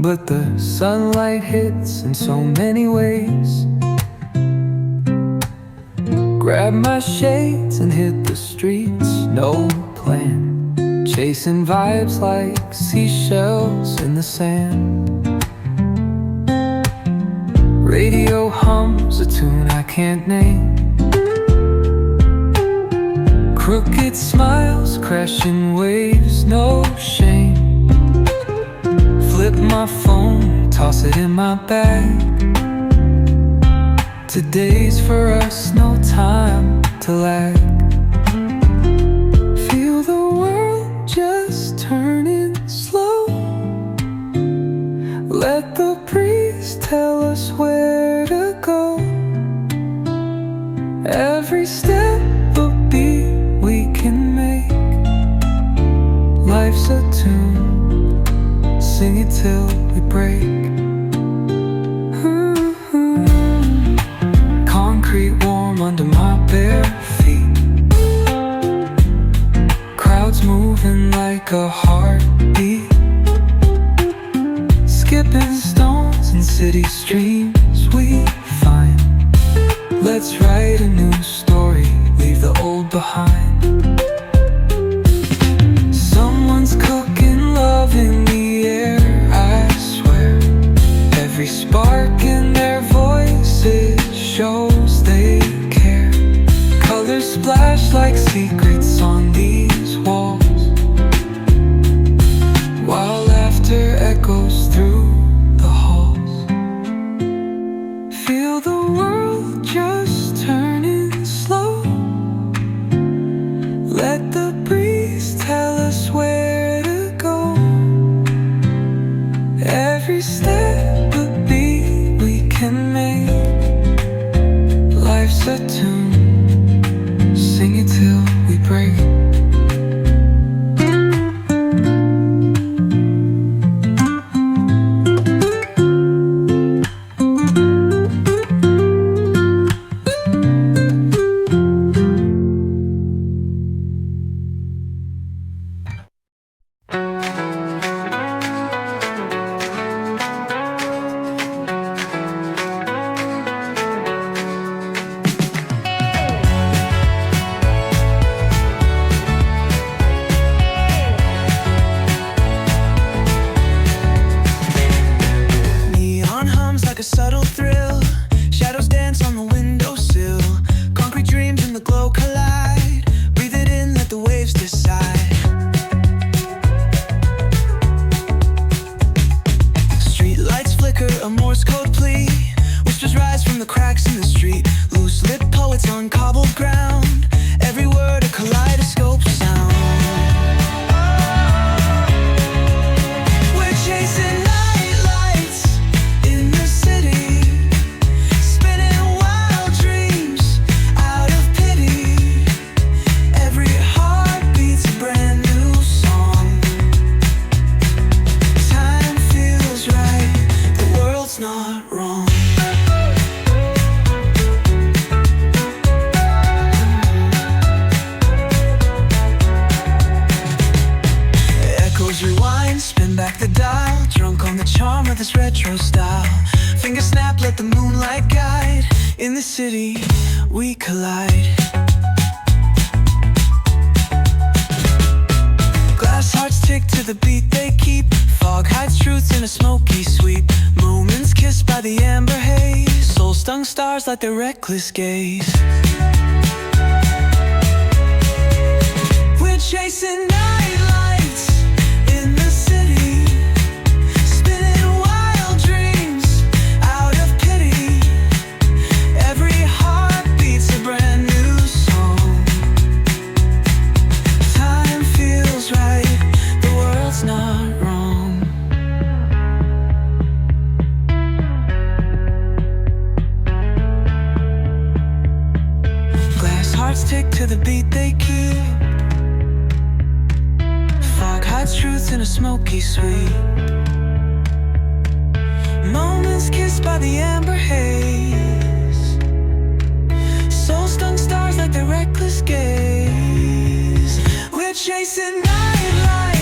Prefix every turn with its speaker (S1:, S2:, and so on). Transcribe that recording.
S1: but the sunlight hits in so many ways. Grab my shades and hit the streets, no plan, chasing vibes like seashells in the sand. Radio hums a tune I can't name. Crooked smiles, crashing waves, no shame. Flip my phone, toss it in my bag. Today's for us, no time to lag. Feel the world just turning slow. Let the breeze tell us where to go. Every step a beat we can make. Life's a tune, sing it till we break. Concrete warm under my bare feet. Crowds moving like a heartbeat. Skipping stones in city streams we find. Let's write a new story, leave the old behind. Someone's cooking love in the air, I swear. Every spark in their voices shows they care. Colors splash like secrets on these walls, while laughter echoes through the halls. Feel the world just turning slow. Let the breeze tell us where to go. Every step a beat we can make. Life's a tune, sing it till we break.
S2: Like a subtle thrill, shadows dance on the windowsill. Concrete dreams and the glow collide. Breathe it in, let the waves decide. Street lights flicker, a Morse code plea. Whispers rise from the cracks in the street. Loose lit poets on cobbled ground. Every word a kaleidoscope sound. We're chasing not wrong. Echoes rewind, spin back the dial. Drunk on the charm of this retro style. Fingers snap, let the moonlight guide. In the city, we collide. Glass hearts tick to the beat they keep. Fog hides truths in a smoky sweep. Moments kissed by the amber haze. Soul-stung stars light their reckless gaze. We're chasing night lights in the city. Spinning wild dreams out of pity. Every heart beats a brand new song. Time feels right, the world's not wrong. Hearts tick to the beat they keep. Fog hides truth in a smoky sweep. Moments kissed by the amber haze. Soul-stung stars like their reckless gaze. We're chasing night light.